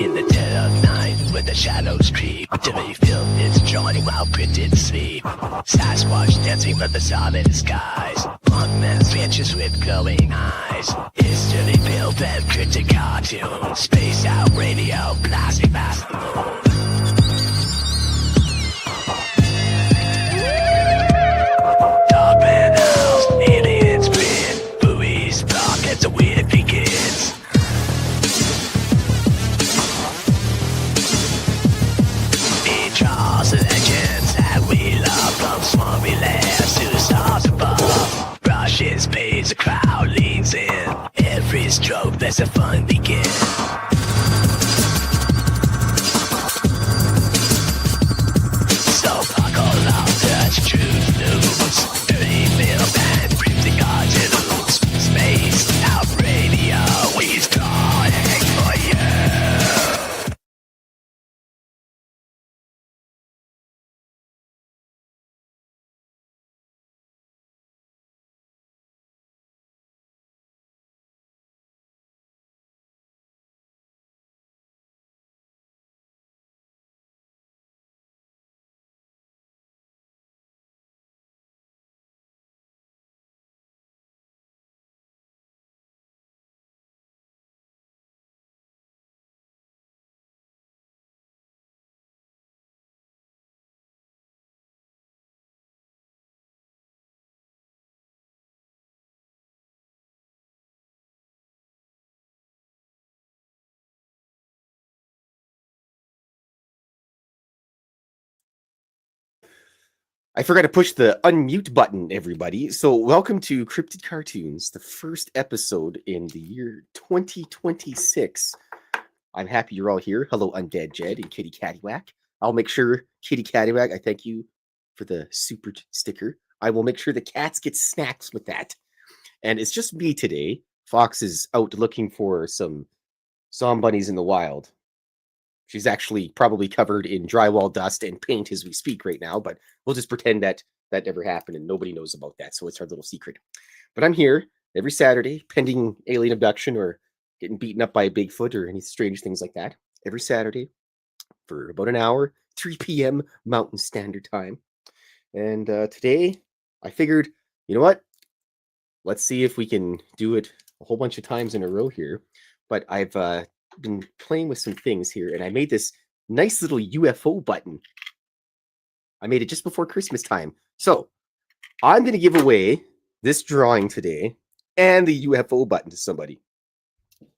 In the dead of night, when the shadows creep, Timmy Fylth is joining while Cryptid sleep. Sasquatch dancing from the solid skies. Monkman switches with glowing eyes. History Fylth and Cryptid Cartoon. Space out radio, blasting past the moon. Dogman howls, aliens grin. Buoys rock as the wind begins. Draws legends that we love, from swarmy lands to stars above. Rushes, pays, the crowd leans in. Every stroke lets the fun begin. So buckle up, touch truth news. Dirty film and cryptic cartoons. Space out radio, we're calling for you. I forgot to push the unmute button, everybody. So welcome to Cryptid Cartoons, the first episode in the year 2026. I'm happy you're all here. Hello, Undead Jed and Kitty Cattywhack. I'll make sure, Kitty Cattywhack, I thank you for the super sticker. I will make sure the cats get snacks with that. And it's just me today. Fox is out looking for some bunnies in the wild. She's actually probably covered in drywall dust and paint as we speak right now, but we'll just pretend that that never happened and nobody knows about that, so it's our little secret. But I'm here every Saturday, pending alien abduction or getting beaten up by a Bigfoot or any strange things like that, every Saturday for about an hour, 3 p.m. Mountain Standard Time. And today, I figured, you know what? Let's see if we can do it a whole bunch of times in a row here. But I've been playing with some things here, and I made this nice little UFO button. I made it just before Christmas time. So I'm going to give away this drawing today and the UFO button to somebody.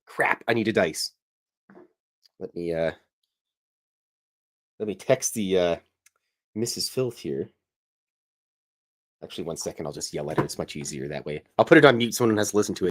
Crap, I need a dice. Let me text the Mrs. Fylth here. Actually, 1 second, I'll just yell at her. It's much easier that way. I'll put it on mute so someone has to listen to it.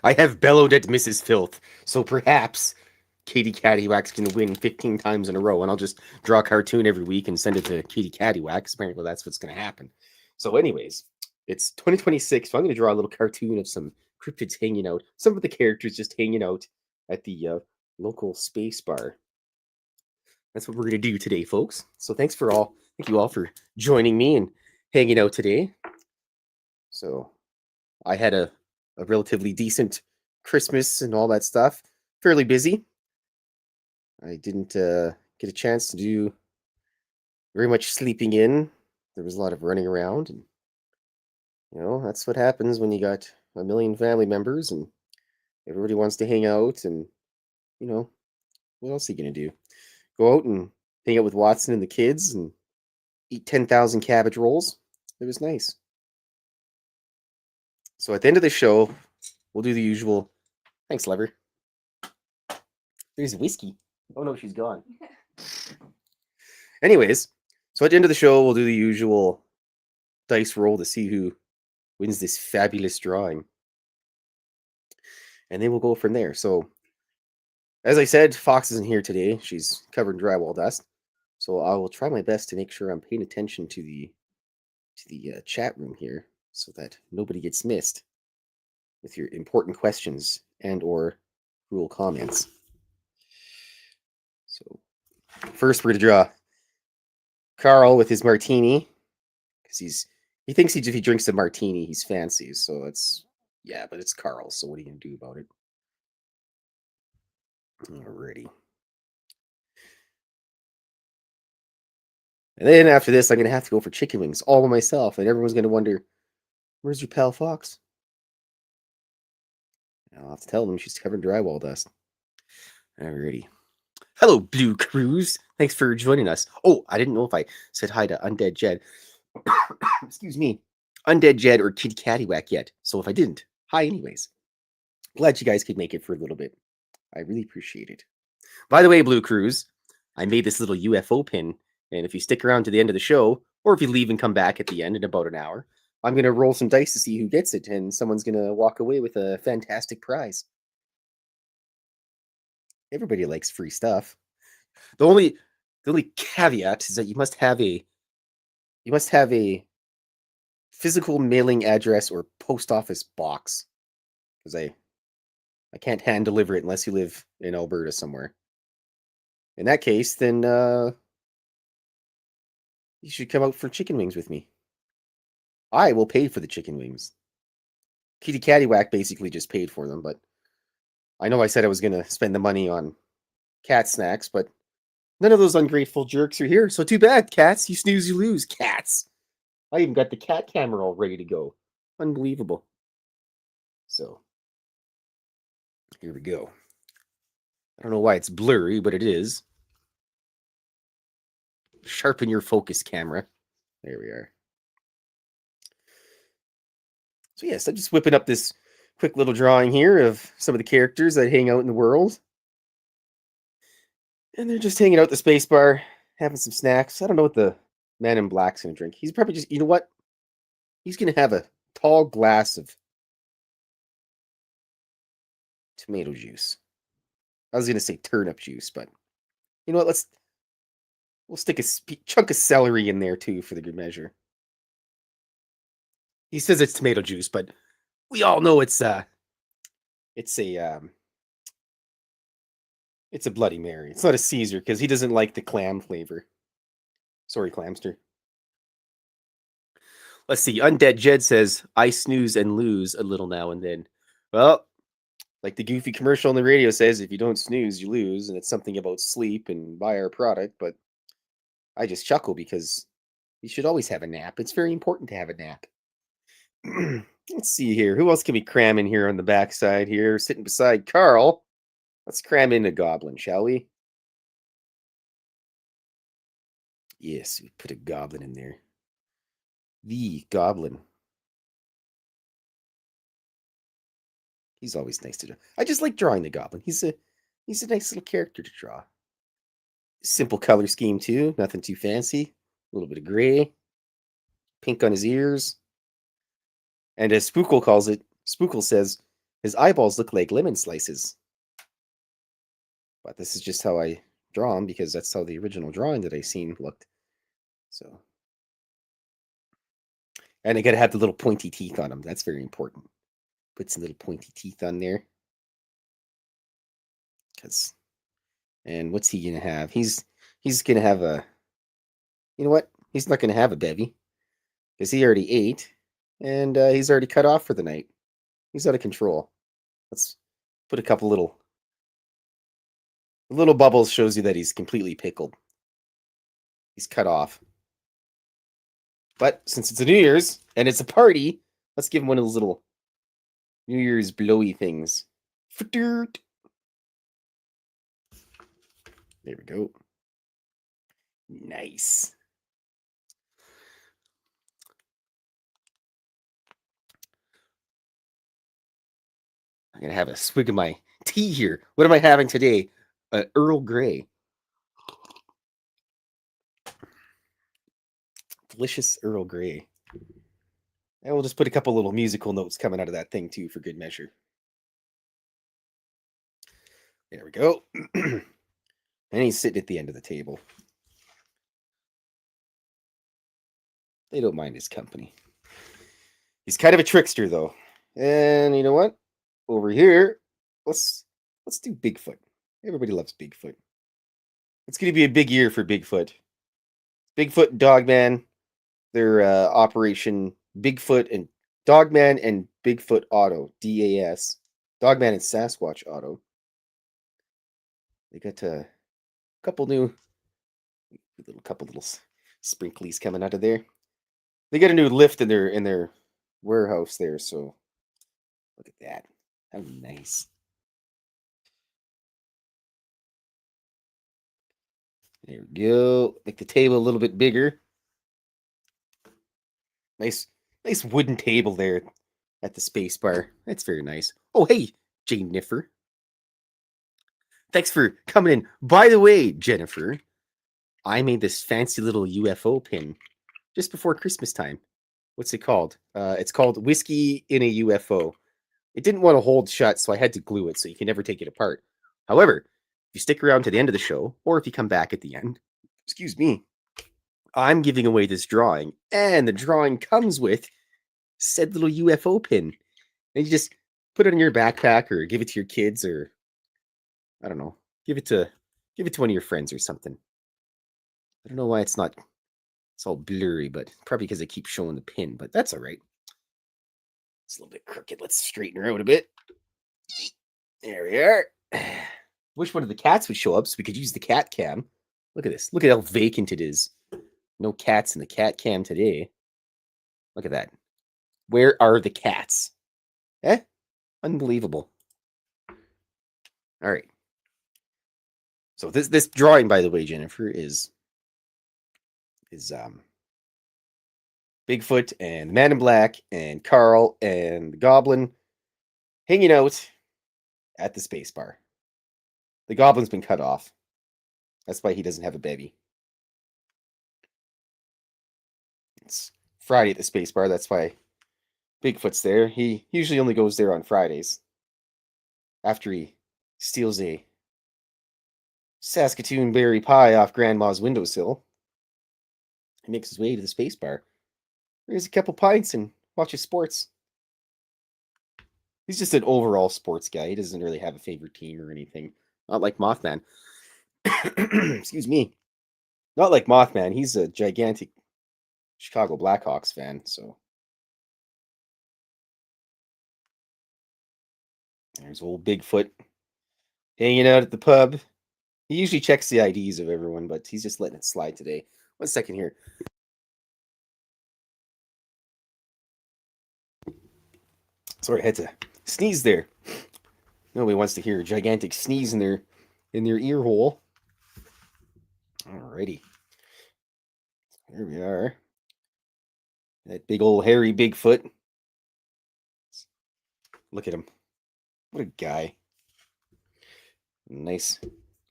I have bellowed at Mrs. Fylth, so perhaps Katie Cattywhack's going to win 15 times in a row, and I'll just draw a cartoon every week and send it to Katie Cattywhack. Apparently, that's what's going to happen. So anyways, it's 2026, so I'm going to draw a little cartoon of some cryptids hanging out, some of the characters just hanging out at the local space bar. That's what we're going to do today, folks. So thank you all for joining me and hanging out today. So I had a relatively decent Christmas and all that stuff. Fairly busy. I didn't get a chance to do very much sleeping in. There was a lot of running around, and that's what happens when you got a million family members and everybody wants to hang out. And what else are you gonna do? Go out and hang out with Watson and the kids and eat 10,000 cabbage rolls. It was nice. So at the end of the show, we'll do the usual. Thanks, Lever. There's whiskey. Oh no, she's gone. Anyways, so at the end of the show, we'll do the usual dice roll to see who wins this fabulous drawing. And then we'll go from there. So, as I said, Fox isn't here today. She's covered in drywall dust. So I will try my best to make sure I'm paying attention to the chat room here, so that nobody gets missed with your important questions and or cruel comments. So First, we're gonna draw Carl with his martini because he thinks if he drinks a martini, he's fancy. So but it's Carl. So what are you gonna do about it? Alrighty. And then after this, I'm gonna have to go for chicken wings all by myself, and everyone's gonna wonder, "Where's your pal Fox?" I'll have to tell them she's covered in drywall dust. Alrighty. Hello, Blue Cruise. Thanks for joining us. Oh, I didn't know if I said hi to Undead Jed. Excuse me. Undead Jed or Kitty Cattywhack yet. So if I didn't, hi anyways. Glad you guys could make it for a little bit. I really appreciate it. By the way, Blue Cruise, I made this little UFO pin, and if you stick around to the end of the show, or if you leave and come back at the end in about an hour, I'm going to roll some dice to see who gets it, and someone's going to walk away with a fantastic prize. Everybody likes free stuff. The only caveat is that you must have a physical mailing address or post office box, because I can't hand deliver it unless you live in Alberta somewhere. In that case, then you should come out for chicken wings with me. I will pay for the chicken wings. Kitty Cattywhack basically just paid for them, but I know I said I was going to spend the money on cat snacks, but none of those ungrateful jerks are here. So too bad, cats. You snooze, you lose. Cats. I even got the cat camera all ready to go. Unbelievable. So, here we go. I don't know why it's blurry, but it is. Sharpen your focus, camera. There we are. So yes, I'm just whipping up this quick little drawing here of some of the characters that hang out in the world. And they're just hanging out the space bar, having some snacks. I don't know what the man in black's going to drink. He's probably just, you know what? He's going to have a tall glass of tomato juice. I was going to say turnip juice, but you know what? We'll stick a chunk of celery in there too for the good measure. He says it's tomato juice, but we all know it's a Bloody Mary. It's not a Caesar because he doesn't like the clam flavor. Sorry, Clamster. Let's see. Undead Jed says, I snooze and lose a little now and then. Well, like the goofy commercial on the radio says, if you don't snooze, you lose. And it's something about sleep and buy our product. But I just chuckle because you should always have a nap. It's very important to have a nap. Let's see here. Who else can we cram in here on the backside here? Sitting beside Carl. Let's cram in a goblin, shall we? Yes, we put a goblin in there. The goblin. He's always nice to draw. I just like drawing the goblin. He's a nice little character to draw. Simple color scheme too. Nothing too fancy. A little bit of gray. Pink on his ears. And as Spookle calls it, Spookle says his eyeballs look like lemon slices. But this is just how I draw him because that's how the original drawing that I seen looked. So, and I gotta have the little pointy teeth on him. That's very important. Put some little pointy teeth on there. And what's he gonna have? He's gonna have a. You know what? He's not gonna have a bevy because he already ate, and he's already cut off for the night. He's out of control. Let's put a couple little bubbles. Shows you that he's completely pickled. He's cut off. But since it's a New Year's and it's a party, let's give him one of those little New Year's blowy things. There we go. Nice. I'm going to have a swig of my tea here. What am I having today? Earl Grey. Delicious Earl Grey. And we'll just put a couple little musical notes coming out of that thing too for good measure. There we go. And he's sitting at the end of the table. They don't mind his company. He's kind of a trickster though. And you know what? Over here, let's do Bigfoot. Everybody loves Bigfoot. It's going to be a big year for Bigfoot. Bigfoot and Dogman, their Operation Bigfoot and Dogman and Bigfoot Auto, DAS. Dogman and Sasquatch Auto. They got a couple little sprinklies coming out of there. They got a new lift in their warehouse there, so look at that. How nice. There we go. Make the table a little bit bigger. Nice wooden table there at the space bar. That's very nice. Oh, hey, Jane Niffer. Thanks for coming in. By the way, Jennifer, I made this fancy little UFO pin just before Christmas time. What's it called? It's called Whiskey in a UFO. It didn't want to hold shut, so I had to glue it so you can never take it apart. However, if you stick around to the end of the show, or if you come back at the end, excuse me, I'm giving away this drawing, and the drawing comes with said little UFO pin. And you just put it in your backpack or give it to your kids, or I don't know, give it to one of your friends or something. I don't know why it's all blurry, but probably because I keep showing the pin, but that's all right. It's a little bit crooked. Let's straighten her out a bit. There we are. Wish one of the cats would show up so we could use the cat cam. Look at this. Look at how vacant it is. No cats in the cat cam today. Look at that. Where are the cats? Eh? Unbelievable. All right. So this drawing, by the way, Jennifer, is Bigfoot and the Man in Black and Carl and the Goblin hanging out at the space bar. The Goblin's been cut off. That's why he doesn't have a baby. It's Friday at the space bar. That's why Bigfoot's there. He usually only goes there on Fridays after he steals a Saskatoon berry pie off Grandma's windowsill. He makes his way to the space bar. Here's a couple pints and watches sports. He's just an overall sports guy. He doesn't really have a favorite team or anything. Not like Mothman. Excuse me. Not like Mothman. He's a gigantic Chicago Blackhawks fan, so. There's old Bigfoot hanging out at the pub. He usually checks the IDs of everyone, but he's just letting it slide today. 1 second here. Sorry, I had to sneeze there. Nobody wants to hear a gigantic sneeze in their ear hole. Alrighty. Here we are. That big old hairy Bigfoot. Look at him. What a guy. Nice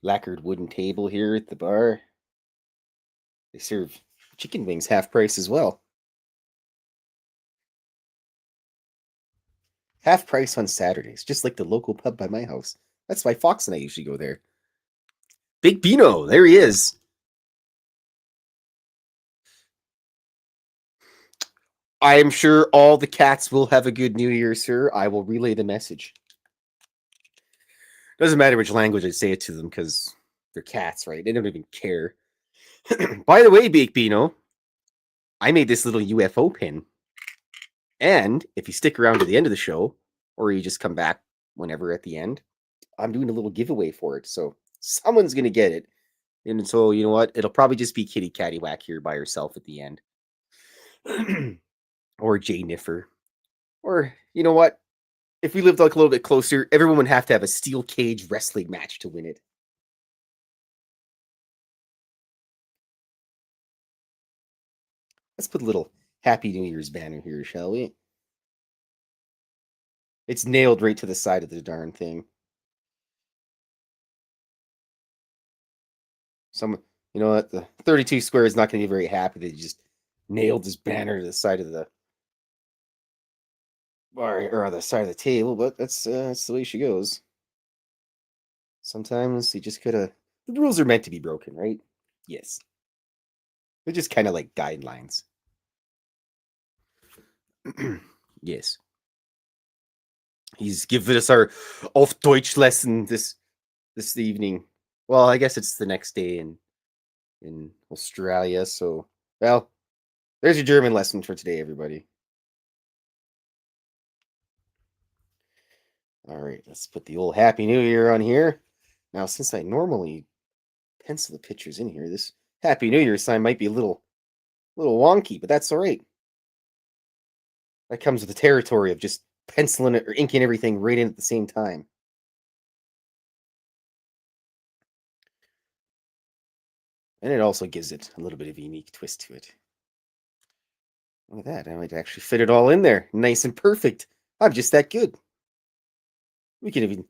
lacquered wooden table here at the bar. They serve chicken wings half price as well. Half price on Saturdays, just like the local pub by my house. That's why Fox and I usually go there. Big Bino, there he is. I am sure all the cats will have a good New Year, sir. I will relay the message. Doesn't matter which language I say it to them because they're cats, right? They don't even care. By the way, Big Bino, I made this little UFO pin. And if you stick around to the end of the show, or you just come back whenever at the end, I'm doing a little giveaway for it. So someone's going to get it. And so, you know what? It'll probably just be Kitty Cattywhack here by herself at the end. Or Jay Niffer. Or, you know what? If we lived like a little bit closer, everyone would have to have a steel cage wrestling match to win it. Let's put a little Happy New Year's banner here, shall we? It's nailed right to the side of the darn thing. You know what? The 32 Square is not going to be very happy that he just nailed his banner to the side of the bar or on the side of the table, but that's the way she goes. Sometimes you just gotta. The rules are meant to be broken, right? Yes. They're just kind of like guidelines. Yes. He's giving us our Auf Deutsch lesson this evening. Well, I guess it's the next day in Australia. So, well, there's your German lesson for today, everybody. All right, let's put the old Happy New Year on here. Now, since I normally pencil the pictures in here, this Happy New Year sign might be a little wonky, but that's all right. That comes with the territory of just penciling it or inking everything right in at the same time. And it also gives it a little bit of a unique twist to it. Look at that. I might actually fit it all in there. Nice and perfect. I'm just that good. We can even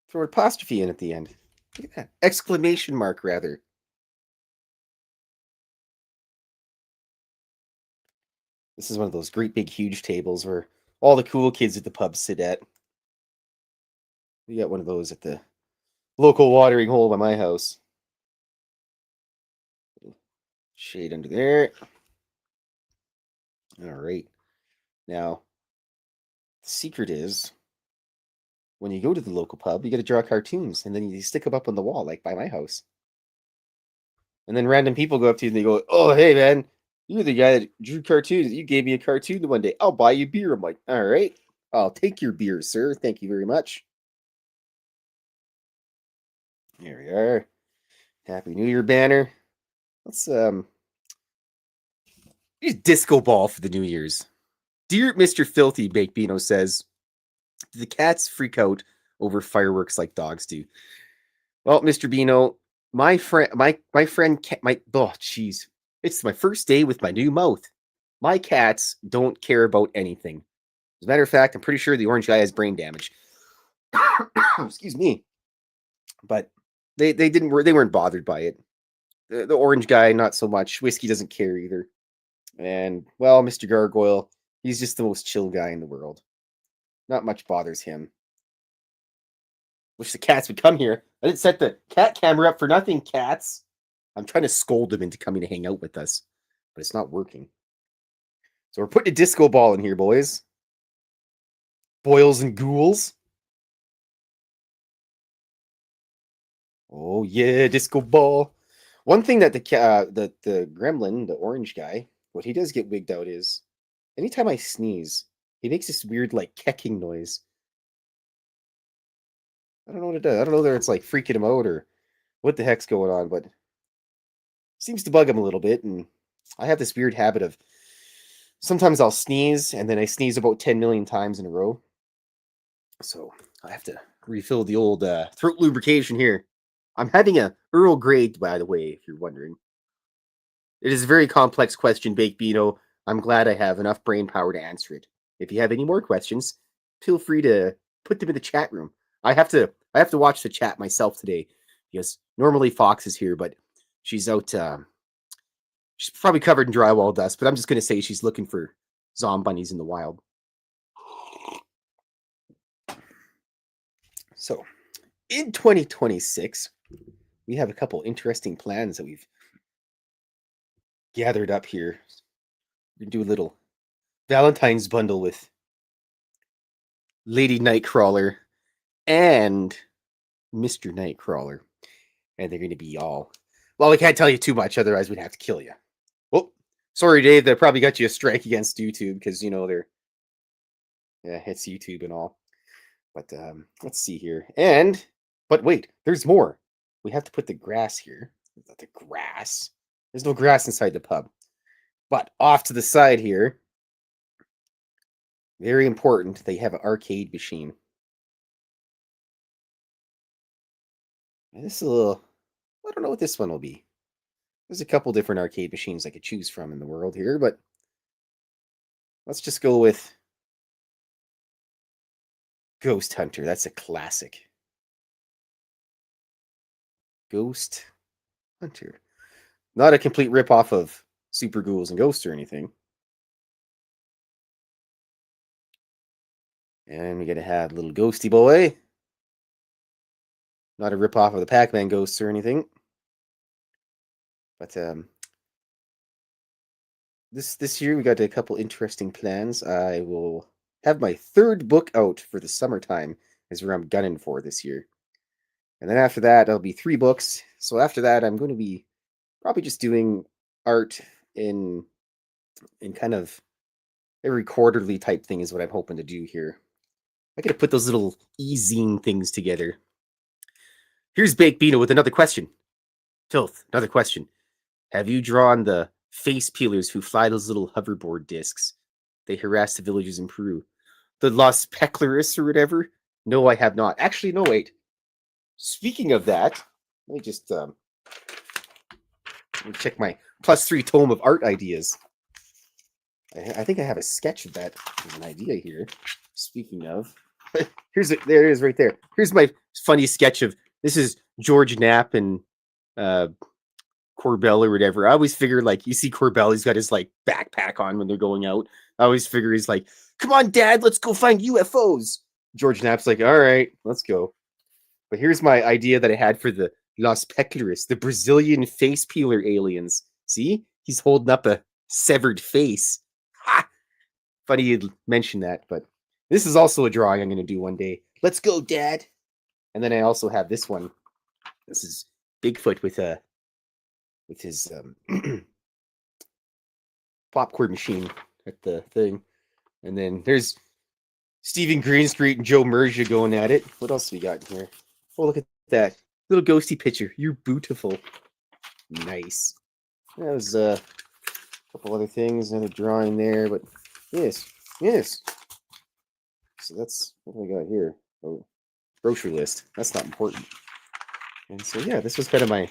throw an apostrophe in at the end. Look at that. Exclamation mark, rather. This is one of those great big huge tables where all the cool kids at the pub sit at. We got one of those at the local watering hole by my house. Shade under there. All right. Now, the secret is when you go to the local pub, you got to draw cartoons and then you stick them up on the wall, like by my house. And then random people go up to you and they go, "Oh, hey, man, you're the guy that drew cartoons. You gave me a cartoon one day. I'll buy you beer." I'm like, "All right, I'll take your beer, sir. Thank you very much." Here we are. Happy New Year banner. Let's use disco ball for the New Year's. Dear Mr. Filthy, Baked Beano says, "Do the cats freak out over fireworks like dogs do?" Well, Mr. Beano, my friend, oh, jeez, it's my first day with my new mouth. My cats don't care about anything. As a matter of fact, I'm pretty sure the orange guy has brain damage. Excuse me, but they weren't bothered by it. The orange guy, not so much. Whiskey doesn't care either. And well, Mr. Gargoyle, he's just the most chill guy in the world. Not much bothers him. Wish the cats would come here. I didn't set the cat camera up for nothing, cats. I'm trying to scold them into coming to hang out with us, but it's not working. So we're putting a disco ball in here, boys. Boils and ghouls. Oh yeah, disco ball. One thing that the gremlin, the orange guy, what he does get wigged out is anytime I sneeze, he makes this weird like kecking noise. I don't know what it does. I don't know whether it's like freaking him out or what the heck's going on, but it seems to bug him a little bit. And I have this weird habit of sometimes I'll sneeze and then I sneeze about 10 million times in a row. So I have to refill the old throat lubrication here. I'm having a Earl Grey, by the way, if you're wondering. It is a very complex question, Baked Beano. I'm glad I have enough brain power to answer it. If you have any more questions, feel free to put them in the chat room. I have to watch the chat myself today because normally Fox is here, but she's out. She's probably covered in drywall dust, but I'm just gonna say she's looking for zombunnies in the wild. So, in 2026, we have a couple interesting plans that we've gathered up here. We can do a little Valentine's bundle with Lady Nightcrawler and Mr. Nightcrawler. And they're going to be all. Well, I can't tell you too much, otherwise, we'd have to kill you. Oh, sorry, Dave. That probably got you a strike against YouTube because, they're. Yeah, it's YouTube and all. But let's see here. But wait, there's more. We have to put the grass here. The grass. There's no grass inside the pub. But off to the side here, very important, they have an arcade machine. And this is a little, I don't know what this one will be. There's a couple different arcade machines I could choose from in the world here, but let's just go with Ghost Hunter. That's a classic. Ghost Hunter. Not a complete ripoff of Super Ghouls and Ghosts or anything. And we gotta have little Ghosty Boy. Not a ripoff of the Pac-Man Ghosts or anything. But this year we got a couple interesting plans. I will have my third book out for the summertime is where I'm gunning for this year. And then after that, that'll be 3 books. So after that, I'm going to be probably just doing art in kind of every quarterly type thing is what I'm hoping to do here. I gotta put those little e-zine things together. Here's Baked Beano with another question. Fylth, another question. Have you drawn the face peelers who fly those little hoverboard discs? They harass the villagers in Peru. The Los Peclaris or whatever? No, I have not. Actually, no, wait. Speaking of that, let me just let me check my +3 tome of art ideas. I think I have a sketch of that as an idea here. Speaking of, there it is right there. Here's my funny sketch of this is George Knapp and Corbell or whatever. I always figure like you see Corbell, he's got his like backpack on when they're going out. I always figure he's like, "Come on, Dad, let's go find UFOs." George Knapp's like, "All right, let's go." But here's my idea that I had for the Los Peclaris, the Brazilian face peeler aliens. See, he's holding up a severed face. Ha! Funny you'd mention that, but this is also a drawing I'm going to do one day. Let's go, Dad. And then I also have this one. This is Bigfoot with his popcorn machine at the thing. And then there's Stephen Greenstreet and Joe Mergia going at it. What else we got in here? Oh, look at that. Little ghosty picture. You're beautiful. Nice. That was a couple other things, another drawing there, but yes. So that's what we got here. Oh, grocery list. That's not important. And so yeah, this was kind of my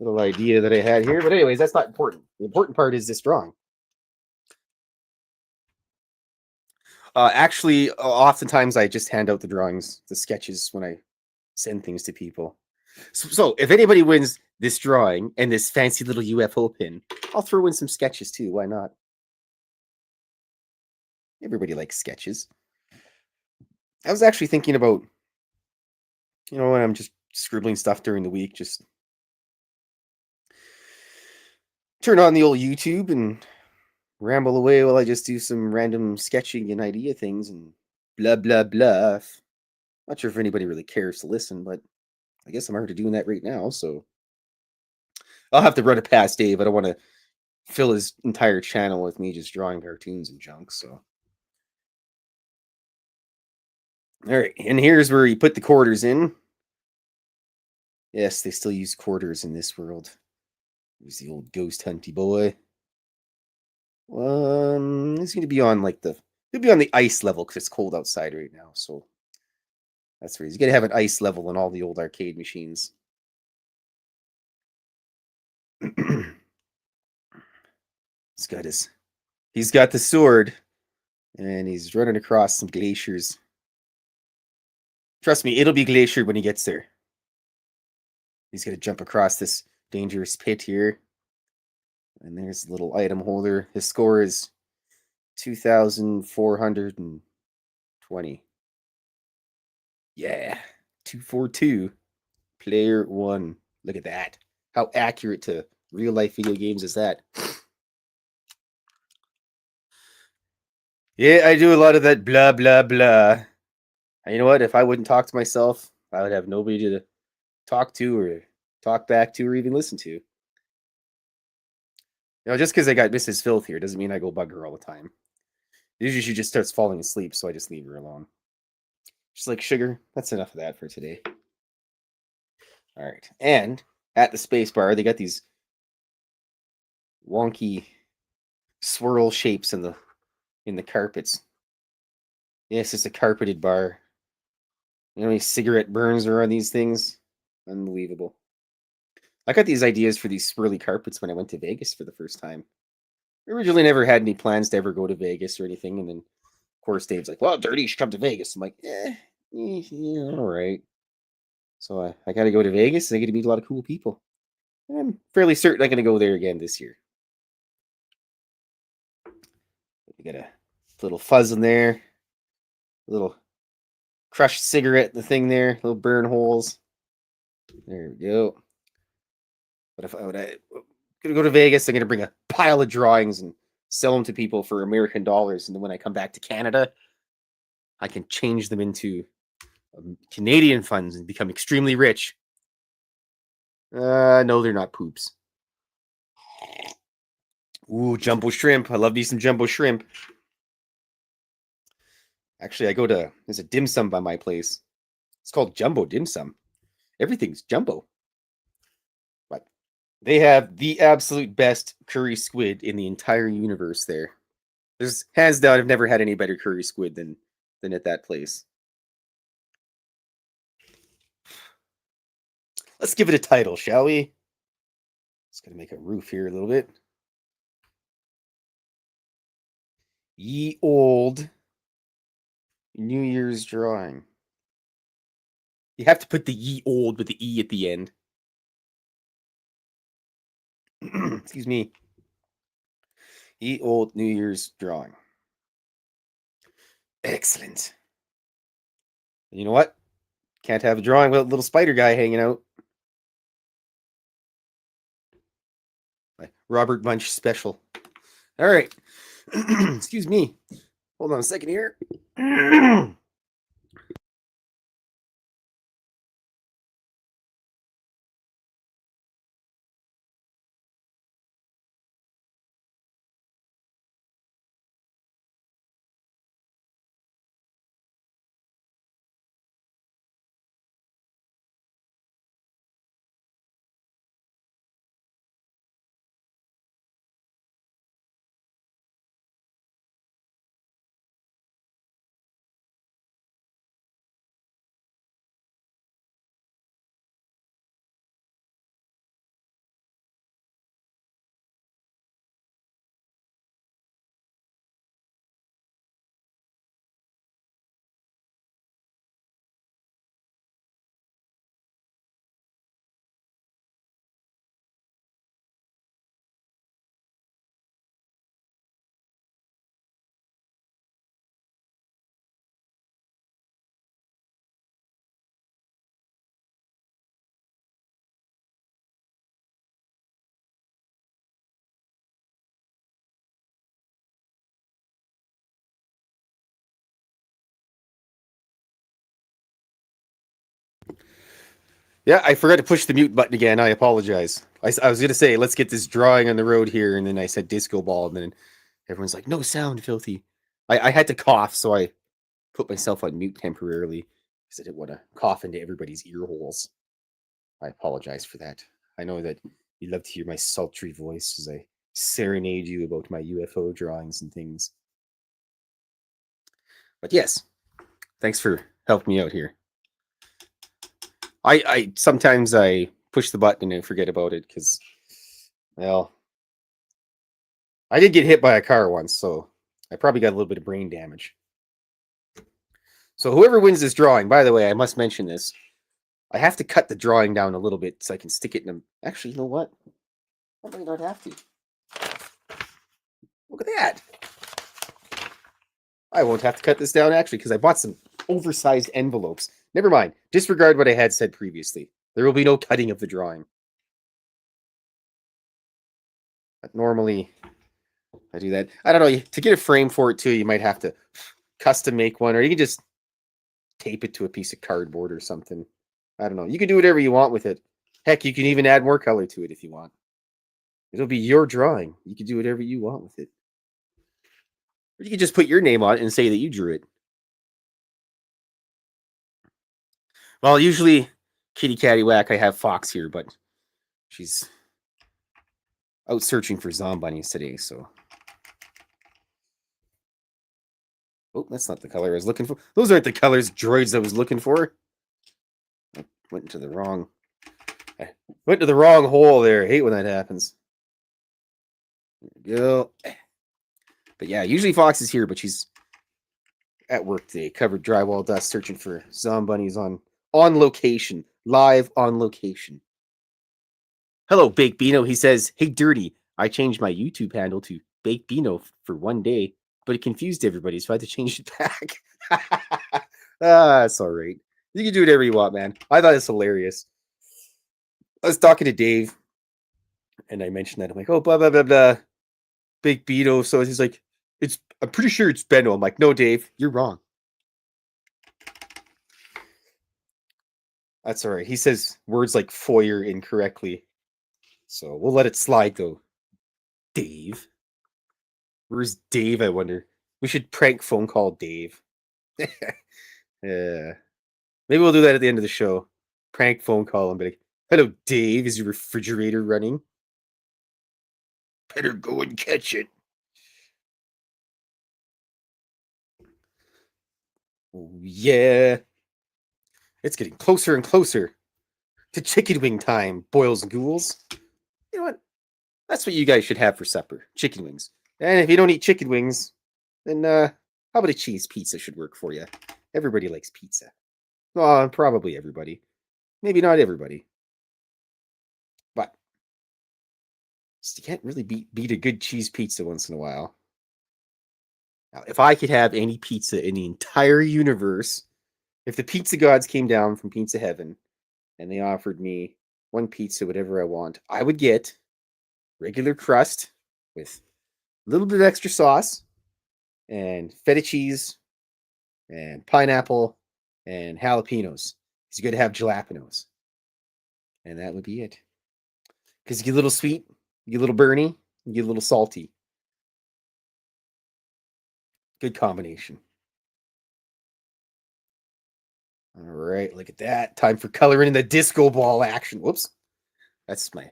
little idea that I had here. But anyways, that's not important. The important part is this drawing. Actually, oftentimes I just hand out the drawings, the sketches when I send things to people. So if anybody wins this drawing and this fancy little UFO pin, I'll throw in some sketches too. Why not? Everybody likes sketches. I was actually thinking about, when I'm just scribbling stuff during the week, just turn on the old YouTube and ramble away while I just do some random sketching and idea things and blah, blah, blah. Not sure if anybody really cares to listen, but I guess I'm already doing that right now, so I'll have to run it past Dave. I don't want to fill his entire channel with me just drawing cartoons and junk, so. All right, and here's where you put the quarters in. Yes, they still use quarters in this world. There's the old ghost hunty boy. It's going to be on it'll be on the ice level because it's cold outside right now, so that's where he's going to have an ice level on all the old arcade machines. He's got the sword, and he's running across some glaciers. Trust me, it'll be glacier when he gets there. He's going to jump across this dangerous pit here. And there's a little item holder. His score is 2,420. Yeah, 242. Player 1. Look at that. How accurate to real life video games is that? Yeah, I do a lot of that blah, blah, blah. And you know what? If I wouldn't talk to myself, I would have nobody to talk to or talk back to or even listen to. Just because I got Mrs. Fylth here doesn't mean I go bug her all the time. Usually she just starts falling asleep, so I just leave her alone. Just like sugar. That's enough of that for today. All right. And at the space bar, they got these wonky swirl shapes in the carpets. Yes, it's a carpeted bar. You know how many cigarette burns are on these things? Unbelievable. I got these ideas for these swirly carpets when I went to Vegas for the first time. I originally never had any plans to ever go to Vegas or anything, and then, of course, Dave's like, "Well, Dirty, you should come to Vegas." I'm like, yeah, all right. So I got to go to Vegas, and I get to meet a lot of cool people. And I'm fairly certain I'm going to go there again this year. You got a little fuzz in there, a little crushed cigarette, the thing there, little burn holes. There we go. But if I gonna go to Vegas, I'm gonna bring a pile of drawings and sell them to people for American dollars, and then when I come back to Canada, I can change them into Canadian funds and become extremely rich. No, they're not poops. Ooh, jumbo shrimp. I love me some jumbo shrimp. Actually, there's a dim sum by my place. It's called Jumbo Dim Sum. Everything's jumbo. But they have the absolute best curry squid in the entire universe there. There's hands down, I've never had any better curry squid than at that place. Let's give it a title, shall we? Just gotta make a roof here a little bit. Ye Old New Year's Drawing. You have to put the ye old with the E at the end. Excuse me. Ye Old New Year's Drawing. Excellent. And you know what? Can't have a drawing without a little spider guy hanging out. My Robert Munch special. All right. Excuse me. Hold on a second here. Yeah, I forgot to push the mute button again. I apologize. I was going to say, let's get this drawing on the road here. And then I said disco ball. And then everyone's like, no sound, Filthy. I had to cough, so I put myself on mute temporarily because I didn't want to cough into everybody's ear holes. I apologize for that. I know that you love to hear my sultry voice as I serenade you about my UFO drawings and things. But yes, thanks for helping me out here. I sometimes I push the button and forget about it because, well, I did get hit by a car once, so I probably got a little bit of brain damage. So whoever wins this drawing, by the way, I must mention this. I have to cut the drawing down a little bit so I can stick it in a... Actually, you know what? I might not have to. Look at that. I won't have to cut this down, actually, because I bought some oversized envelopes. Never mind. Disregard what I had said previously. There will be no cutting of the drawing. But normally, I do that. I don't know. To get a frame for it, too, you might have to custom make one, or you can just tape it to a piece of cardboard or something. I don't know. You can do whatever you want with it. Heck, you can even add more color to it if you want. It'll be your drawing. You can do whatever you want with it. Or you can just put your name on it and say that you drew it. Well, usually, kitty catty whack, I have Fox here, but she's out searching for zombunnies today, so... Oh, that's not the color I was looking for. Those aren't the colors droids I was looking for. I went into the wrong hole there. I hate when that happens. There we go. But yeah, usually Fox is here, but she's at work today. Covered drywall dust, searching for zombunnies on location. Live on location. Hello, Baked Beano. He says, hey, Dirty, I changed my YouTube handle to Baked Beano for one day, but it confused everybody, so I had to change it back. That's all right. You can do whatever you want, man. I thought it's hilarious. I was talking to Dave, and I mentioned that. I'm like, oh, blah, blah, blah, blah. Big Beano. So he's like, I'm pretty sure it's Benno. I'm like, no, Dave, you're wrong. That's all right. He says words like foyer incorrectly. So we'll let it slide, though. Dave. Where's Dave, I wonder? We should prank phone call Dave. Yeah. Maybe we'll do that at the end of the show. Prank phone call and be like, hello, Dave. Is your refrigerator running? Better go and catch it. Oh, yeah. It's getting closer and closer to chicken wing time, boils and ghouls. You know what? That's what you guys should have for supper. Chicken wings. And if you don't eat chicken wings, then how about a cheese pizza should work for you? Everybody likes pizza. Well, probably everybody. Maybe not everybody. But you can't really beat a good cheese pizza once in a while. Now, if I could have any pizza in the entire universe, if the pizza gods came down from pizza heaven and they offered me one pizza, whatever I want, I would get regular crust with a little bit of extra sauce and feta cheese and pineapple and jalapenos. Because you got to have jalapenos. And that would be it. Because you get a little sweet, you get a little burny, you get a little salty. Good combination. All right, look at that. Time for coloring in the disco ball action. Whoops. That's my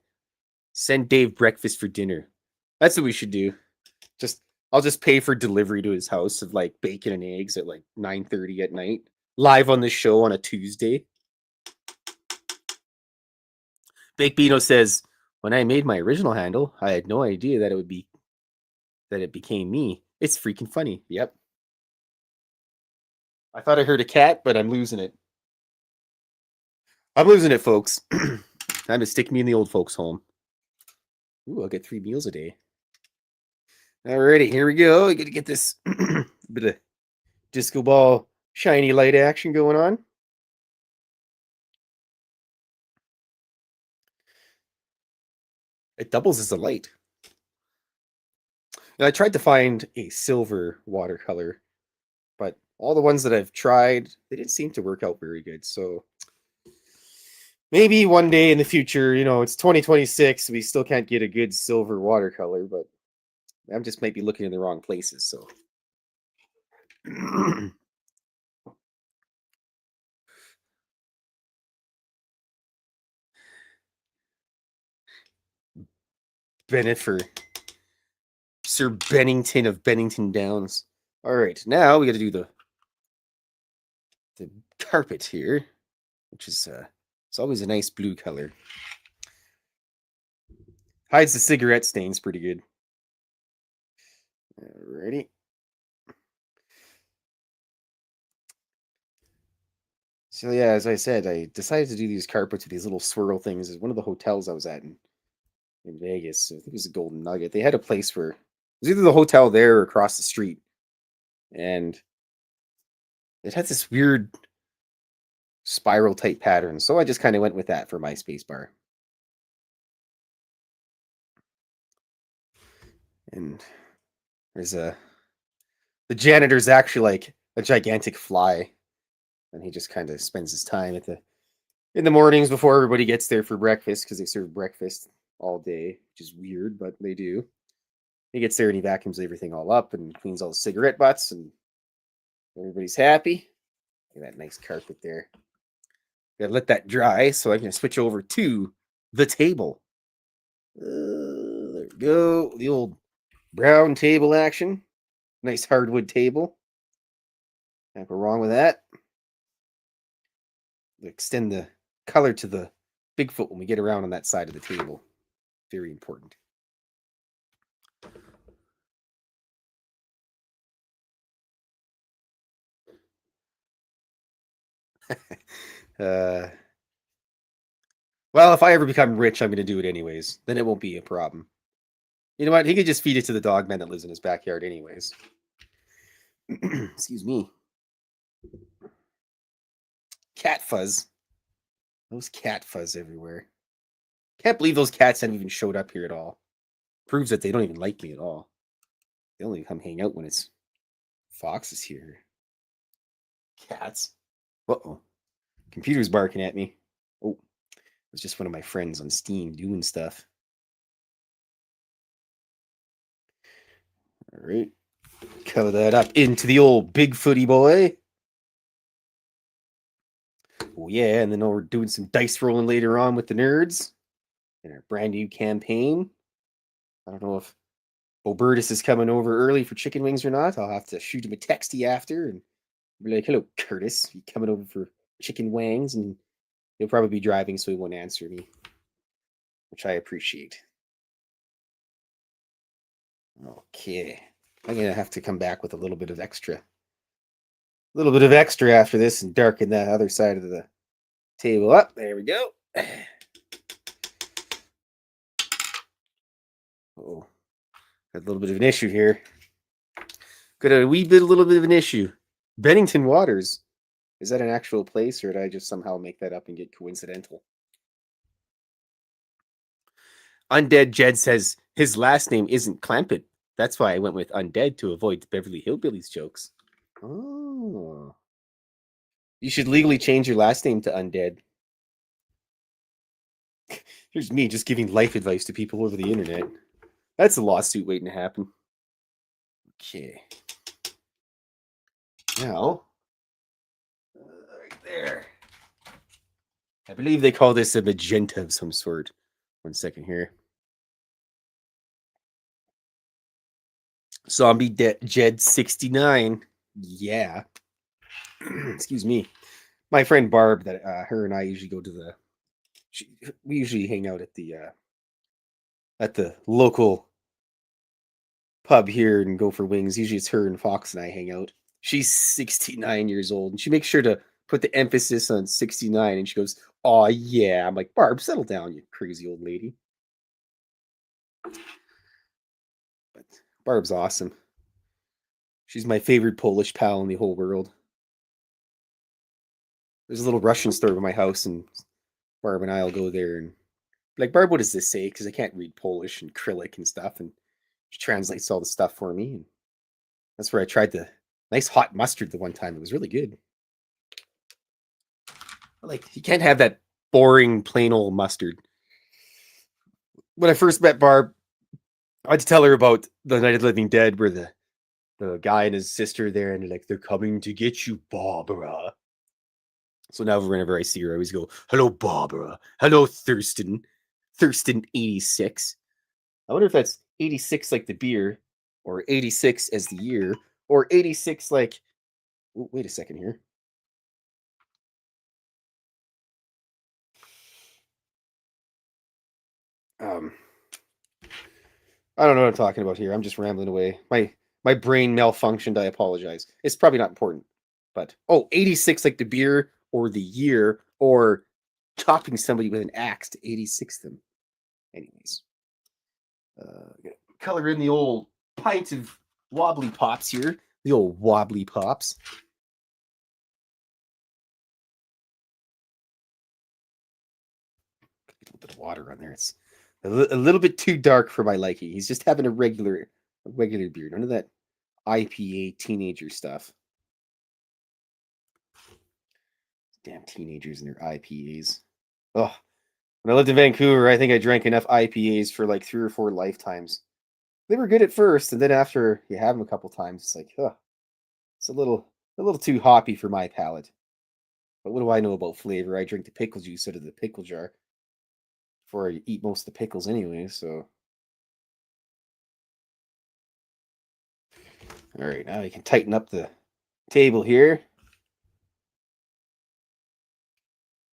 send Dave breakfast for dinner. That's what we should do. I'll just pay for delivery to his house of like bacon and eggs at like 9:30 at night. Live on the show on a Tuesday. Bake Beano says, when I made my original handle, I had no idea that it became me. It's freaking funny. Yep. I thought I heard a cat, but I'm losing it. I'm losing it, folks. Time to stick me in the old folks' home. Ooh, I'll get 3 meals a day. Alrighty, here we go. I gotta get this bit of disco ball shiny light action going on. It doubles as a light. And I tried to find a silver watercolor, but all the ones that I've tried, they didn't seem to work out very good. So maybe one day in the future, it's 2026, we still can't get a good silver watercolor, but I just might be looking in the wrong places. So Bennifer, Sir Bennington of Bennington Downs. All right, now we got to do the carpet here, which is it's always a nice blue color. Hides the cigarette stains pretty good. Alrighty. So yeah, as I said, I decided to do these carpets with these little swirl things at one of the hotels I was at in Vegas. I think it was the Golden Nugget. They had a place where it was either the hotel there or across the street, and it had this weird spiral type pattern. So I just kind of went with that for my space bar. And there's the janitor's actually like a gigantic fly, and he just kind of spends his time in the mornings before everybody gets there for breakfast, because they serve breakfast all day, which is weird, but they do. He gets there and he vacuums everything all up and cleans all the cigarette butts, and everybody's happy. Look at that nice carpet there. Gotta let that dry so I can switch over to the table. There we go. The old brown table action. Nice hardwood table. Can't go wrong with that. Extend the color to the Bigfoot when we get around on that side of the table. Very important. Well, if I ever become rich, I'm going to do it anyways. Then it won't be a problem. You know what? He could just feed it to the dog man that lives in his backyard anyways. Excuse me. Cat fuzz. Those cat fuzz everywhere. Can't believe those cats haven't even showed up here at all. Proves that they don't even like me at all. They only come hang out when it's foxes here. Cats. Uh-oh. Computer's barking at me. was just one of my friends on Steam doing stuff. All right. Cover that up into the old Bigfooty boy. Oh, yeah. And then we're doing some dice rolling later on with the nerds in our brand new campaign. I don't know if Obertus is coming over early for chicken wings or not. I'll have to shoot him a texty after and be like, hello, Curtis. You coming over for chicken wings? And he'll probably be driving, so he won't answer me, which I appreciate. Okay. I'm going to have to come back with a little bit of extra. A little bit of extra after this and darken that other side of the table up. There we go. Oh, got a little bit of an issue here. Got a little bit of an issue. Bennington Waters. Is that an actual place, or did I just somehow make that up and get coincidental? Undead Jed says his last name isn't Clampett. That's why I went with Undead to avoid the Beverly Hillbillies jokes. Oh. You should legally change your last name to Undead. Here's me just giving life advice to people over the internet. That's a lawsuit waiting to happen. Okay. Now, right there. I believe they call this a magenta of some sort. 1 second here. Zombie Jed 69. Yeah. Excuse me. My friend Barb, that her and I usually go to we usually hang out at the local pub here and go for wings. Usually it's her and Fox and I hang out. She's 69 years old, and she makes sure to put the emphasis on 69, and she goes, "Oh yeah." I'm like, Barb, settle down, you crazy old lady. But Barb's awesome. She's my favorite Polish pal in the whole world. There's a little Russian store by my house, and Barb and I'll go there and like, Barb, what does this say? Because I can't read Polish and Cyrillic and stuff, and she translates all the stuff for me. And that's where I tried the nice hot mustard the one time. It was really good. Like, you can't have that boring, plain old mustard. When I first met Barb, I had to tell her about the Night of the Living Dead, where the guy and his sister there, and they're coming to get you, Barbara. So now whenever I see her, I always go, hello, Barbara. Hello, Thurston. Thurston 86. I wonder if that's 86 like the beer, or 86 as the year, or 86 like... Wait a second here. I don't know what I'm talking about here. I'm just rambling away. My brain malfunctioned. I apologize. It's probably not important. But, 86 like the beer, or the year, or chopping somebody with an axe to 86 them. Anyways. Color in the old pint of wobbly pops here. The old wobbly pops. A little bit of water on there. It's a little bit too dark for my liking. He's just having a regular beer. None of that IPA teenager stuff. Damn teenagers and their IPAs. Oh, when I lived in Vancouver, I think I drank enough IPAs for like 3 or 4 lifetimes. They were good at first, and then after you have them a couple times, it's like, it's a little too hoppy for my palate. But what do I know about flavor? I drink the pickle juice out of the pickle jar before I eat most of the pickles anyway, so. All right, now you can tighten up the table here.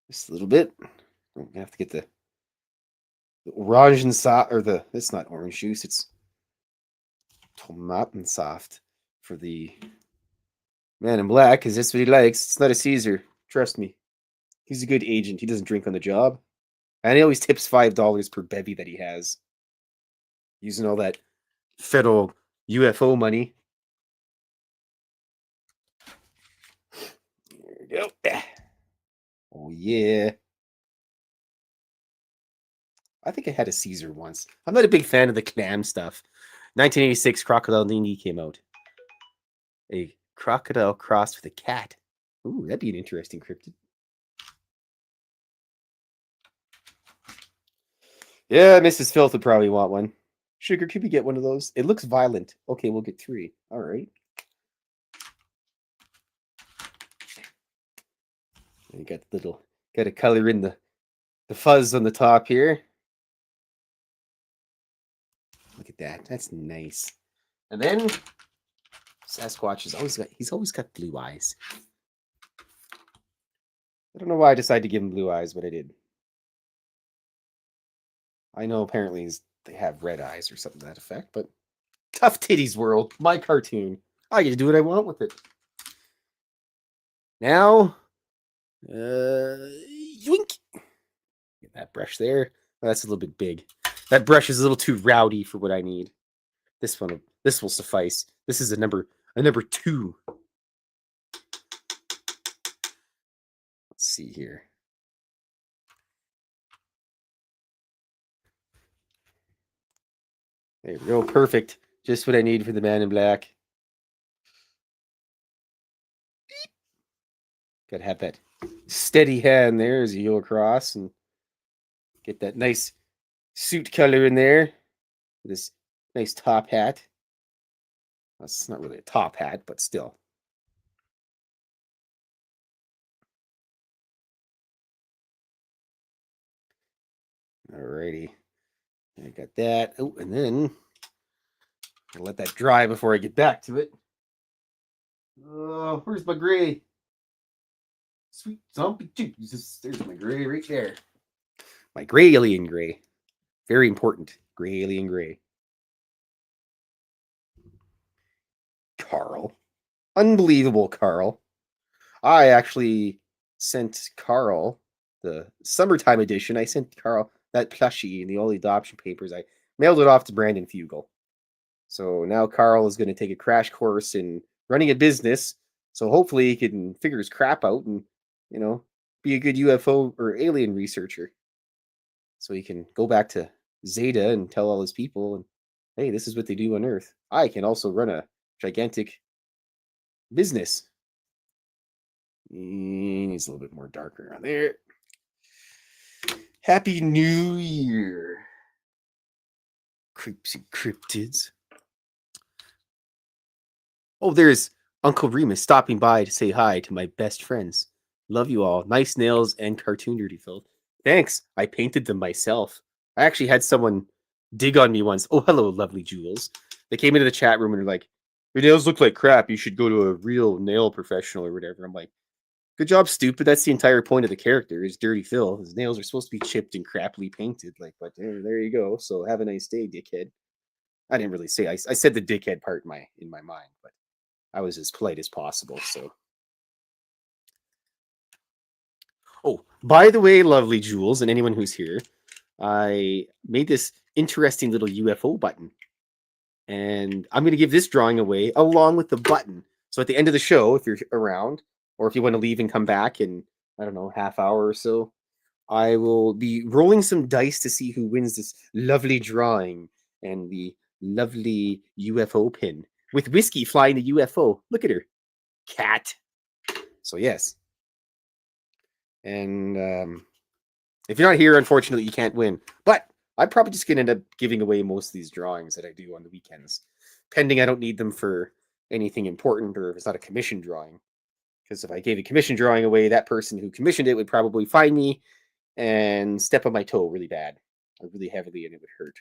Just a little bit. I'm gonna have to get the orange and soft, or it's not orange juice, it's Tomatensaft for the man in black, because that's what he likes. It's not a Caesar. Trust me. He's a good agent. He doesn't drink on the job. And he always tips $5 per bevy that he has. Using all that federal UFO money. There we go. Oh, yeah. I think I had a Caesar once. I'm not a big fan of the clam stuff. 1986, Crocodile Dundee came out. A crocodile crossed with a cat. Ooh, that'd be an interesting cryptid. Yeah, Mrs. Fylth would probably want one. Sugar, could we get one of those? It looks violent. Okay, we'll get 3. All right. You got got a color in the fuzz on the top here. Look at that. That's nice. And then Sasquatch he's always got blue eyes. I don't know why I decided to give him blue eyes, but I did. I know apparently they have red eyes or something to that effect, but Tough Titties World, my cartoon. I get to do what I want with it. Now, yoink. Get that brush there. Oh, that's a little bit big. That brush is a little too rowdy for what I need. This will suffice. This is a number 2. Let's see here. There we go. Perfect. Just what I need for the man in black. Gotta have that steady hand there as you go across and get that nice suit color in there. This nice top hat. That's not really a top hat, but still. Alrighty. I got that. Oh, and then I'll let that dry before I get back to it. Oh, where's my gray? Sweet zombie Jesus. There's my gray right there. My gray alien gray. Very important. Gray alien gray. Carl. Unbelievable, Carl. I actually sent Carl the summertime edition. I sent Carl that plushie in the old adoption papers. I mailed it off to Brandon Fugel. So now Carl is going to take a crash course in running a business. So hopefully he can figure his crap out and, be a good UFO or alien researcher. So he can go back to Zeta and tell all his people, and hey, this is what they do on Earth. I can also run a gigantic business. Needs a little bit more darker on there. Happy New Year, creeps and cryptids. Oh, there's Uncle Remus stopping by to say hi to my best friends. Love you all. Nice nails and cartoon dirty Phil. Thanks. I painted them myself. I actually had someone dig on me once. Oh, hello, lovely Jules. They came into the chat room and they're like, your nails look like crap. You should go to a real nail professional or whatever. I'm like, good job, stupid. That's the entire point of the character is Dirty Phil. His nails are supposed to be chipped and crappily painted. But there you go. So have a nice day, dickhead. I didn't really say I said the dickhead part in my mind, but I was as polite as possible. So, oh, by the way, lovely Jules, and anyone who's here, I made this interesting little UFO button, and I'm going to give this drawing away along with the button. So at the end of the show, if you're around, or if you want to leave and come back in, I don't know, half hour or so, I will be rolling some dice to see who wins this lovely drawing and the lovely UFO pin with Whiskey flying the UFO. Look at her, cat. So yes, and if you're not here, unfortunately, you can't win. But I'm probably just gonna end up giving away most of these drawings that I do on the weekends, pending I don't need them for anything important or if it's not a commission drawing. Because if I gave a commission drawing away, that person who commissioned it would probably find me and step on my toe really bad, or really heavily, and it would hurt.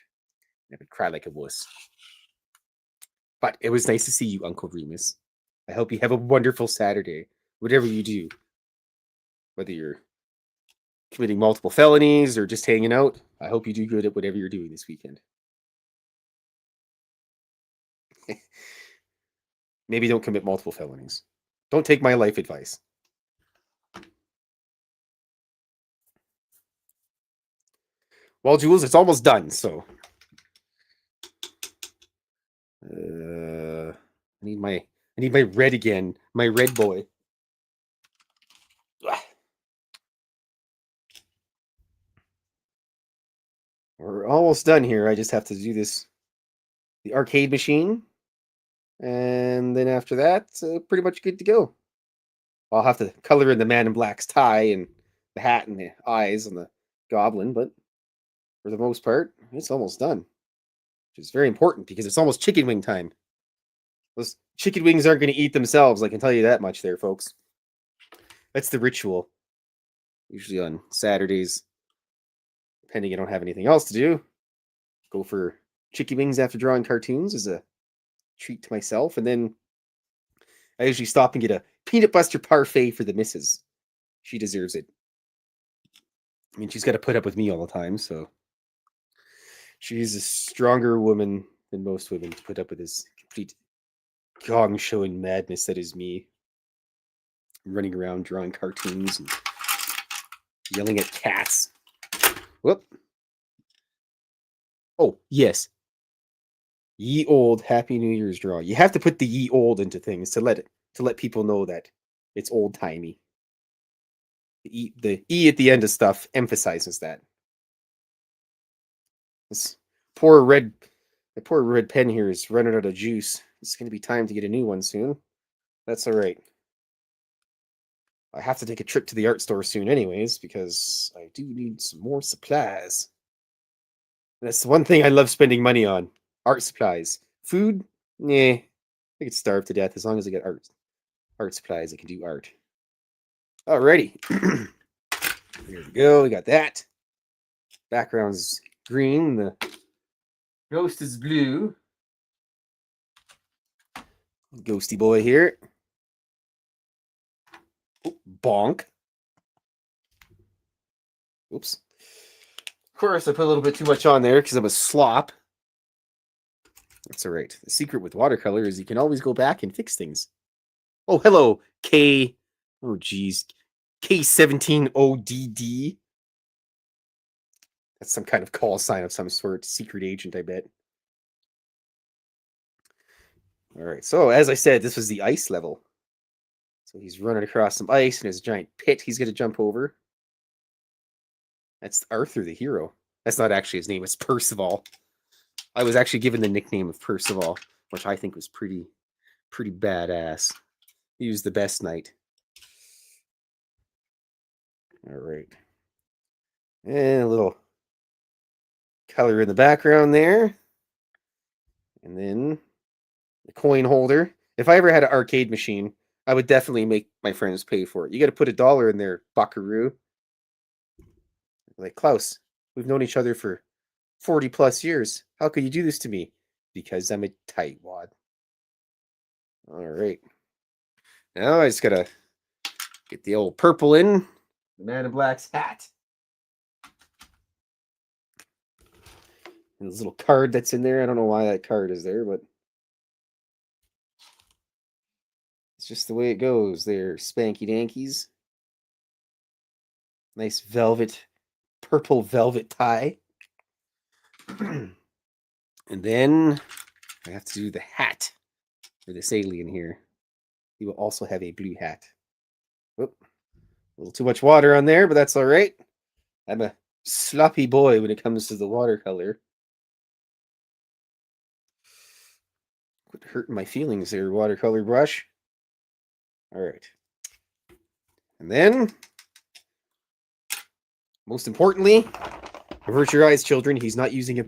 And I would cry like a wuss. But it was nice to see you, Uncle Remus. I hope you have a wonderful Saturday, whatever you do. Whether you're committing multiple felonies or just hanging out, I hope you do good at whatever you're doing this weekend. Maybe don't commit multiple felonies. Don't take my life advice. Well, Jules, it's almost done, so I need my red again, my red boy. We're almost done here. I just have to do the arcade machine, and then after that, pretty much good to go. I'll have to color in the Man in Black's tie and the hat and the eyes on the goblin, but for the most part. It's almost done, which is very important because it's almost chicken wing time. Those chicken wings aren't going to eat themselves, I can tell you that much there, folks. That's the ritual. Usually on Saturdays, depending I don't have anything else to do, go for chicken wings after drawing cartoons as a treat to myself. And then I usually stop and get a peanut butter parfait for the missus. She deserves it. I mean, she's got to put up with me all the time, so she's a stronger woman than most women to put up with this complete gong showing madness that is me. Running around drawing cartoons and yelling at cats. Whoop. Oh, yes. Ye old Happy New Year's draw. You have to put the ye old into things to let people know that it's old timey. The E at the end of stuff emphasizes that. This poor red pen here is running out of juice. It's going to be time to get a new one soon. That's all right. I have to take a trip to the art store soon anyways, because I do need some more supplies. That's the one thing I love spending money on. Art supplies. Food? Nah. I could starve to death as long as I get art supplies. I can do art. Alrighty. Here we go. We got that. Background's green. The ghost is blue. Ghosty boy here. Oh, bonk. Oops. Of course, I put a little bit too much on there because I'm a slop. That's all right. The secret with watercolor is you can always go back and fix things. Oh, hello, K. Oh, geez. K17ODD. That's some kind of call sign of some sort. Secret agent, I bet. All right. So, as I said, this was the ice level. So he's running across some ice and there's a giant pit he's going to jump over. That's Arthur the hero. That's not actually his name. It's Percival. I was actually given the nickname of Percival, which I think was pretty badass. He was the best knight. All right. And a little color in the background there. And then the coin holder. If I ever had an arcade machine, I would definitely make my friends pay for it. You got to put $1 in there, buckaroo. Like, Klaus, we've known each other for 40 plus years. How could you do this to me? Because I'm a tightwad. All right. Now I just got to get the old purple in. The Man in Black's hat. And this little card that's in there. I don't know why that card is there, but it's just the way it goes there. Spanky Dankies. Nice purple velvet tie. And then I have to do the hat for this alien here. He will also have a blue hat. Whoop. A little too much water on there, but that's all right. I'm a sloppy boy when it comes to the watercolor. Quit hurting my feelings there, watercolor brush. All right. And then, most importantly, avert your eyes, children. He's not using a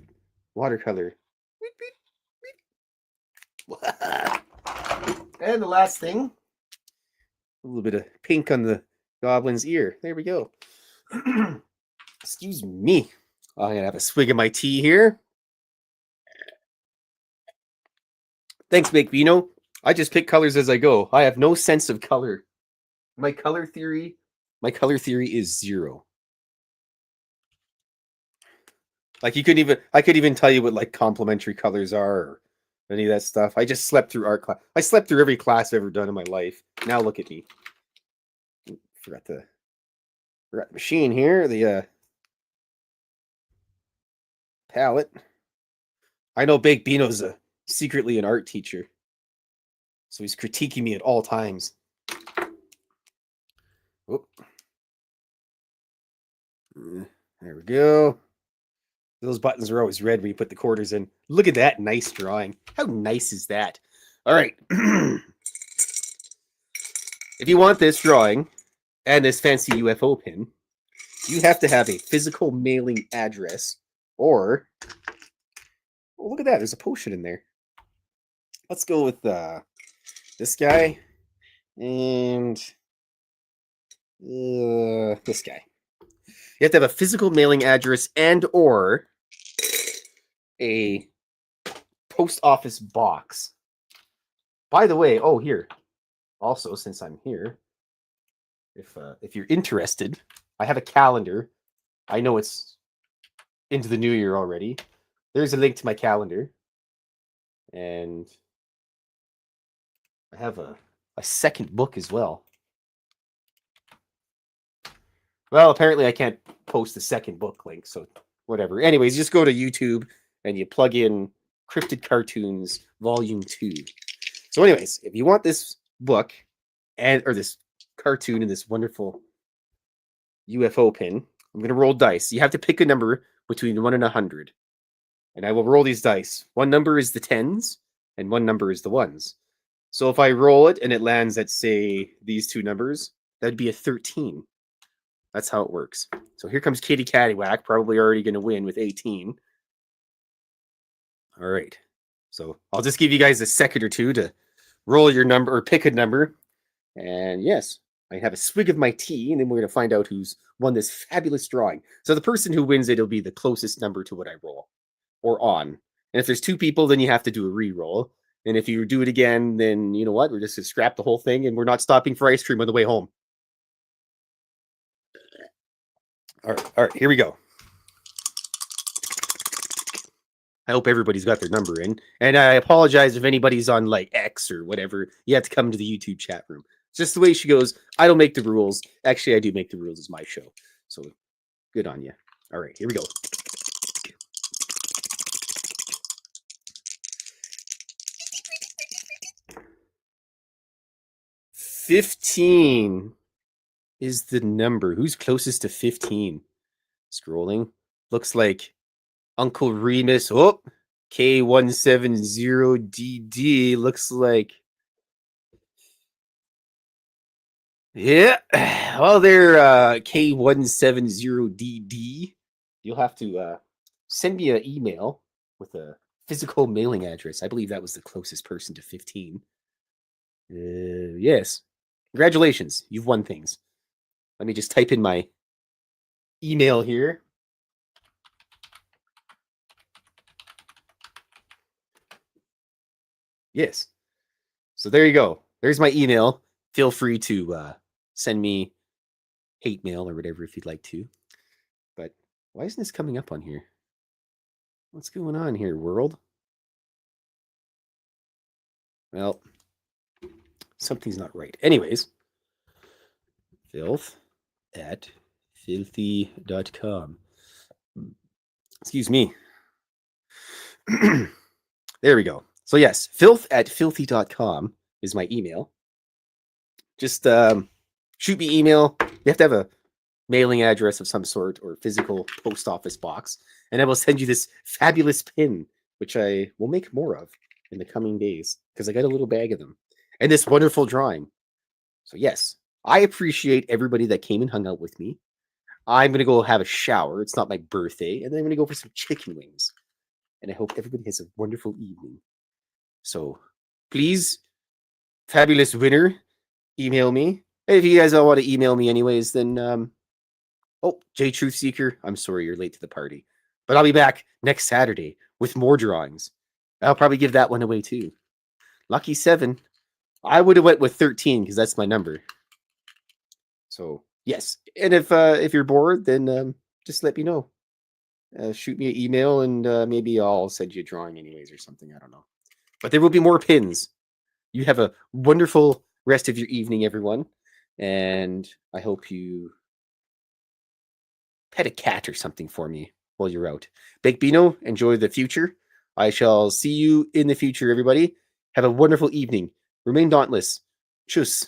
watercolor. And the last thing, a little bit of pink on the goblin's ear. There we go. Excuse me. I'm going to have a swig of my tea here. Thanks, Big Vino. I just pick colors as I go. I have no sense of color. My color theory is zero. Like I could even tell you what like complementary colors are or any of that stuff. I just slept through art class. I slept through every class I've ever done in my life. Now look at me. Forgot the machine here. The palette. I know Big Bino's secretly an art teacher, so he's critiquing me at all times. Whoop. There we go. Those buttons are always red when you put the quarters in. Look at that nice drawing. How nice is that? All right. If you want this drawing and this fancy UFO pin, you have to have a physical mailing address Or, oh, look at that. There's a potion in there. Let's go with this guy and this guy. You have to have a physical mailing address and or a post office box. By the way, oh, here. Also, since I'm here, if you're interested, I have a calendar. I know it's into the new year already. There's a link to my calendar. And I have a second book as well. Well, apparently I can't post the second book link, so whatever. Anyways, just go to YouTube and you plug in Cryptid Cartoons Volume 2. So anyways, if you want this book or this cartoon and this wonderful UFO pin, I'm going to roll dice. You have to pick a number between 1 and 100. And I will roll these dice. One number is the 10s and one number is the 1s. So if I roll it and it lands at, say, these two numbers, that'd be a 13. That's how it works. So here comes Kitty Caddywhack, probably already going to win with 18. All right. So I'll just give you guys a second or two to roll your number or pick a number. And yes, I have a swig of my tea, and then we're going to find out who's won this fabulous drawing. So the person who wins it will be the closest number to what I roll or on. And if there's two people, then you have to do a re-roll. And if you do it again, then you know what? We're just going to scrap the whole thing, and we're not stopping for ice cream on the way home. All right, here we go. I hope everybody's got their number in. And I apologize if anybody's on like X or whatever. You have to come to the YouTube chat room. It's just the way she goes. I don't make the rules. Actually, I do make the rules. It's my show. So good on you. All right, here we go. $15 is the number. Who's closest to 15? Scrolling. Looks like Uncle Remus. Oh, K170DD. Looks like. Yeah. Well, they're K170DD. You'll have to send me an email with a physical mailing address. I believe that was the closest person to 15. Yes. Congratulations. You've won things. Let me just type in my email here. Yes. So there you go. There's my email. Feel free to send me hate mail or whatever if you'd like to. But why isn't this coming up on here? What's going on here, world? Well, something's not right. Anyways, Fylth at fylthy.com. Excuse me. There we go. So yes, Fylth at fylthy.com is my email. Just shoot me email. You have to have a mailing address of some sort or physical post office box. And I will send you this fabulous pin, which I will make more of in the coming days because I got a little bag of them. And this wonderful drawing. So yes, I appreciate everybody that came and hung out with me. I'm going to go have a shower. It's not my birthday. And then I'm going to go for some chicken wings. And I hope everybody has a wonderful evening. So please, fabulous winner, email me. If you guys don't want to email me anyways, then, oh, J Truth Seeker, I'm sorry you're late to the party. But I'll be back next Saturday with more drawings. I'll probably give that one away too. Lucky 7. I would have went with 13 because that's my number. So yes, and if you're bored, then just let me know. Shoot me an email and maybe I'll send you a drawing anyways or something. I don't know. But there will be more pins. You have a wonderful rest of your evening, everyone. And I hope you pet a cat or something for me while you're out. Big Bino, enjoy the future. I shall see you in the future, everybody. Have a wonderful evening. Remain dauntless. Tschüss.